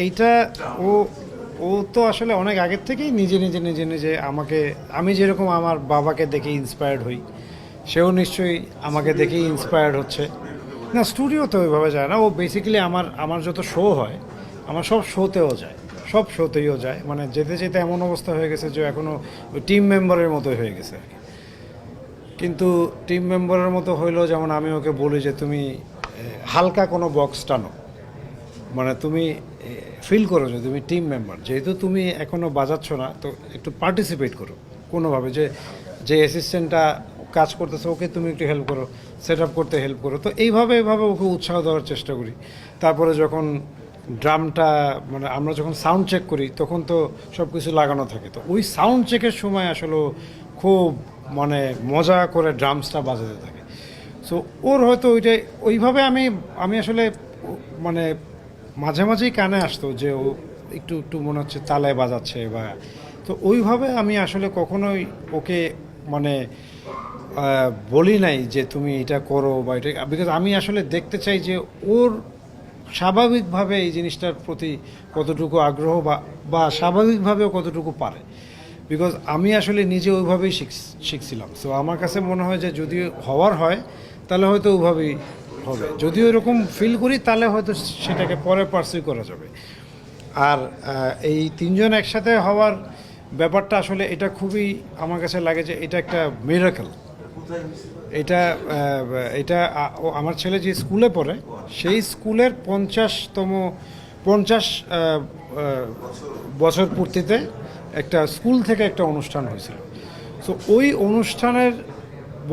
এইটা ও ও তো আসলে অনেক আগের থেকেই নিজে নিজে নিজে নিজে আমাকে, আমি যেরকম আমার বাবাকে দেখে ইন্সপায়ার্ড হই, সেও নিশ্চয়ই আমাকে দেখেই ইন্সপায়ার্ড হচ্ছে। না, স্টুডিও তো ওইভাবে যায় না। ও বেসিক্যালি আমার আমার যত শো হয়, আমার সব শোতেও যায়, সব শোতেও যায়। মানে যেতে যেতে এমন অবস্থা হয়ে গেছে যে এখনও ওই টিম মেম্বারের মতো হয়ে গেছে আর কি। কিন্তু টিম মেম্বারের মতো হইলেও যেমন আমি ওকে বলি যে তুমি হালকা কোনো বক্স টানো, মানে তুমি ফিল করো যে তুমি টিম মেম্বার, যেহেতু তুমি এখনও বাজাচ্ছ না, তো একটু পার্টিসিপেট করো কোনোভাবে। যে যে অ্যাসিস্ট্যান্টটা কাজ করতেছে ওকে তুমি একটু হেল্প করো, সেট আপ করতে হেল্প করো। তো এইভাবে ওকে উৎসাহ দেওয়ার চেষ্টা করি। তারপরে যখন ড্রামটা, মানে আমরা যখন সাউন্ড চেক করি তখন তো সব কিছু লাগানো থাকে, তো ওই সাউন্ড চেকের সময় আসলে খুব মানে মজা করে ড্রামসটা বাজাতে থাকে। সো ওর হয়তো ওইটাই ওইভাবে আমি আমি আসলে মানে মাঝে মাঝেই কানে আসতো যে ও একটু একটু মনে হচ্ছে তালায় বাজাচ্ছে বা, তো ওইভাবে আমি আসলে কখনোই ওকে মানে বলি নাই যে তুমি এটা করো বা এটা, বিকজ আমি আসলে দেখতে চাই যে ওর স্বাভাবিকভাবে এই জিনিসটার প্রতি কতটুকু আগ্রহ বা বা স্বাভাবিকভাবেও কতটুকু পারে। বিকজ আমি আসলে নিজে ওইভাবেই শিখছিলাম। সো আমার কাছে মনে হয় যে যদি হওয়ার হয় তাহলে হয়তো ওইভাবেই হবে, যদি ওইরকম ফিল করি তাহলে হয়তো সেটাকে পরে পার্সিউ করা যাবে। আর এই তিনজন একসাথে হওয়ার ব্যাপারটা আসলে এটা খুবই আমার কাছে লাগে যে এটা একটা মিরাকল। এটা এটা আমার ছেলে যে স্কুলে পড়ে সেই স্কুলের 50 বছর পূর্তিতে একটা স্কুল থেকে একটা অনুষ্ঠান হয়েছিল। সো ওই অনুষ্ঠানের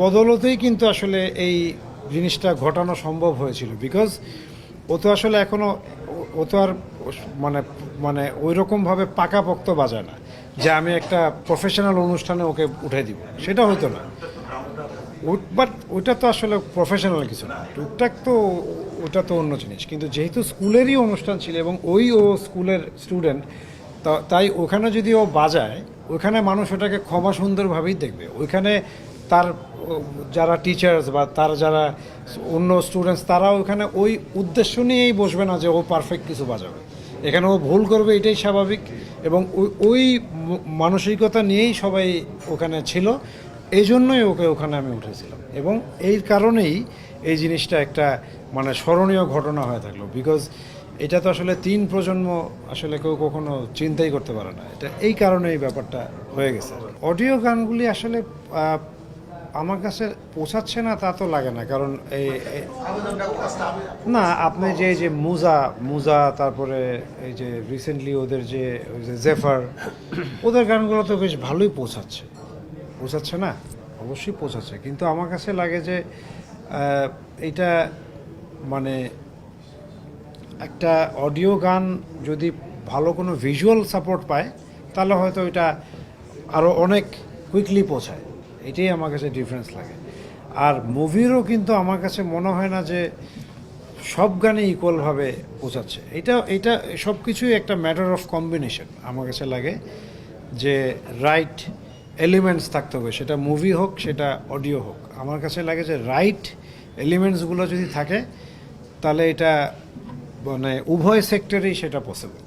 বদলতেই কিন্তু আসলে এই জিনিসটা ঘটানো সম্ভব হয়েছিল। বিকজ ও তো আসলে এখনও, ও তো আর মানে মানে ওই রকমভাবে পাকাপোক্ত বাজায় না যে আমি একটা প্রফেশনাল অনুষ্ঠানে ওকে উঠে দিব, সেটা হতো না। বাট ওইটা তো আসলে প্রফেশনাল কিছু না, টুকটাক তো ওটা তো অন্য জিনিস। কিন্তু যেহেতু স্কুলেরই অনুষ্ঠান ছিল এবং ও স্কুলের স্টুডেন্ট, তাই ওখানে যদি ও বাজায়, ওখানে মানুষ ওটাকে ক্ষমা সুন্দরভাবেই দেখবে। ওইখানে তার যারা টিচার্স বা তার যারা অন্য স্টুডেন্টস, তারা ওখানে ওই উদ্দেশ্য নিয়েই বসবে না যে ও পারফেক্ট কিছু বাজাবে। এখানে ও ভুল করবে, এটাই স্বাভাবিক। এবং ওই মানসিকতা নিয়েই সবাই ওখানে ছিল। এই জন্যই ওকে ওখানে আমি উঠেছিলাম এবং এই কারণেই এই জিনিসটা একটা মানে স্মরণীয় ঘটনা হয়ে থাকলো। বিকজ এটা তো আসলে 3 প্রজন্ম আসলে কেউ কখনো চিন্তাই করতে পারে না। এটা এই কারণে এই ব্যাপারটা হয়ে গেছে। অডিও গানগুলি আসলে আমার কাছে পৌঁছাচ্ছে না তা তো লাগে না, কারণ না, আপনি যে যে মুজা মুজা তারপরে এই যে রিসেন্টলি ওদের যে ওই যে জেফার, ওদের গানগুলো তো বেশ ভালোই পৌঁছাচ্ছে। পৌঁছাচ্ছে না? অবশ্যই পৌঁছাচ্ছে, কিন্তু আমার কাছে লাগে যে এটা মানে একটা অডিও গান যদি ভালো কোনো ভিজুয়াল সাপোর্ট পায় তাহলে হয়তো এটা আরও অনেক কুইকলি পৌঁছায়। এটাই আমার কাছে ডিফারেন্স লাগে। আর মুভিরও কিন্তু আমার কাছে মনে হয় না যে সব গানে ইকুয়ালভাবে পৌঁছাচ্ছে। এটা এটা সব কিছুই একটা ম্যাটার অফ কম্বিনেশন আমার কাছে লাগে, যে রাইট এলিমেন্টস থাকতে হবে, সেটা মুভি হোক সেটা অডিও হোক। আমার কাছে লাগে যে রাইট এলিমেন্টসগুলো যদি থাকে তাহলে এটা মানে উভয় সেক্টরেই সেটা পসিবল।